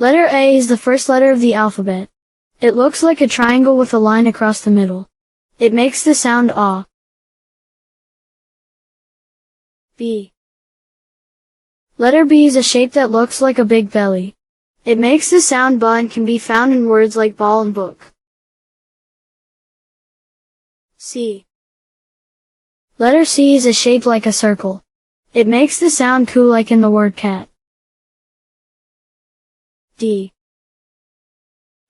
Letter A is the first letter of the alphabet. It looks like a triangle with a line across the middle. It makes the sound ah. B. Letter B is a shape that looks like a big belly. It makes the sound ba and can be found in words like ball and book. C. Letter C is a shape like a circle. It makes the sound coo like in the word cat. D.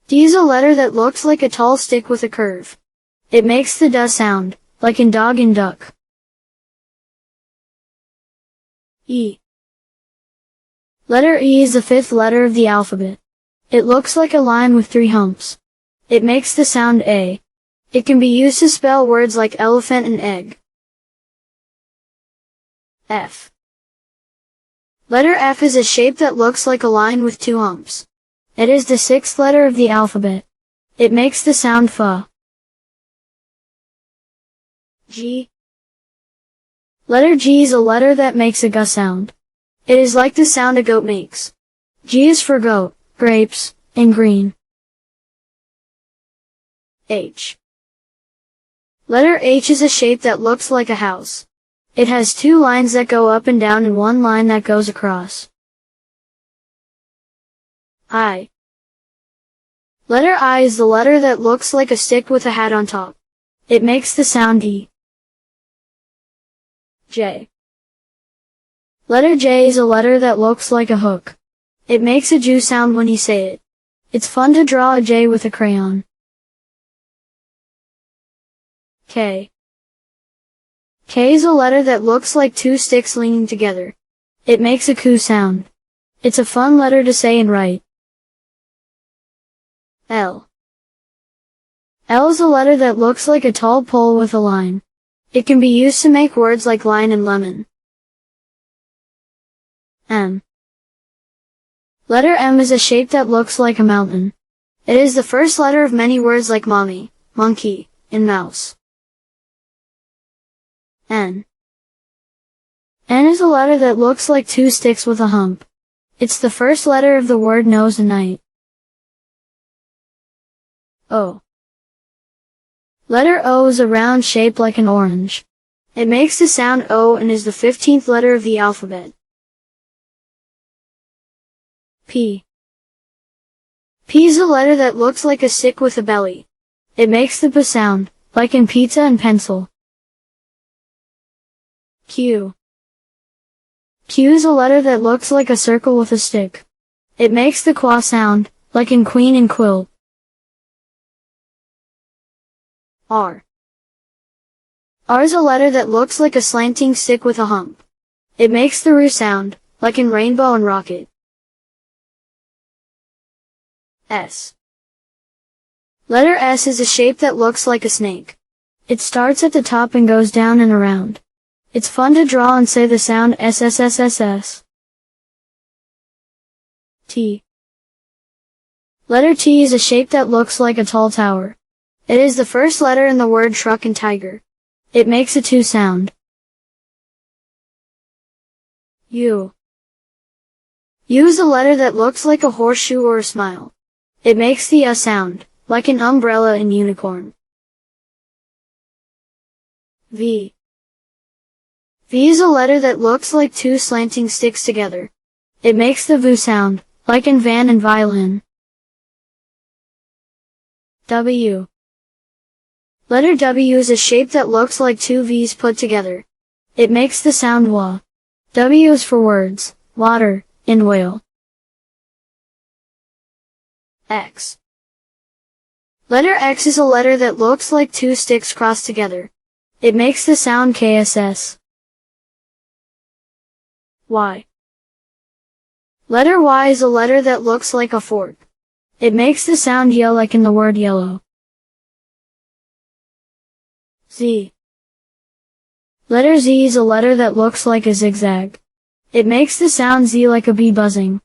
D is a letter that looks like a tall stick with a curve. It makes the duh sound, like in dog and duck. E. Letter E is the fifth letter of the alphabet. It looks like a line with 3 humps. It makes the sound A. It can be used to spell words like elephant and egg. F. Letter F is a shape that looks like a line with 2 humps. It is the 6th letter of the alphabet. It makes the sound fa. G. Letter G is a letter that makes a g sound. It is like the sound a goat makes. G is for goat, grapes, and green. H. Letter H is a shape that looks like a house. It has 2 lines that go up and down and 1 line that goes across. I. Letter I is the letter that looks like a stick with a hat on top. It makes the sound E. J. Letter J is a letter that looks like a hook. It makes a Jew sound when you say it. It's fun to draw a J with a crayon. K. K is a letter that looks like 2 sticks leaning together. It makes a coo sound. It's a fun letter to say and write. L. L is a letter that looks like a tall pole with a line. It can be used to make words like line and lemon. M. Letter M is a shape that looks like a mountain. It is the first letter of many words like mommy, monkey, and mouse. N. N is a letter that looks like 2 sticks with a hump. It's the first letter of the word nose and night. O. Letter O is a round shape like an orange. It makes the sound O and is the 15th letter of the alphabet. P. P is a letter that looks like a stick with a belly. It makes the P sound, like in pizza and pencil. Q. Q is a letter that looks like a circle with a stick. It makes the qua sound, like in queen and quilt. R. R is a letter that looks like a slanting stick with a hump. It makes the ru sound, like in rainbow and rocket. S. Letter S is a shape that looks like a snake. It starts at the top and goes down and around. It's fun to draw and say the sound SSSSS. T. Letter T is a shape that looks like a tall tower. It is the first letter in the word truck and tiger. It makes a two sound. U. U is a letter that looks like a horseshoe or a smile. It makes the sound, like an umbrella and unicorn. V. V is a letter that looks like 2 slanting sticks together. It makes the V sound, like in van and violin. W. Letter W is a shape that looks like 2 V's put together. It makes the sound wa. W is for words, water, and whale. X. Letter X is a letter that looks like 2 sticks crossed together. It makes the sound KSS. Y. Letter Y is a letter that looks like a fork. It makes the sound yell like in the word yellow. Z. Letter Z is a letter that looks like a zigzag. It makes the sound Z like a bee buzzing.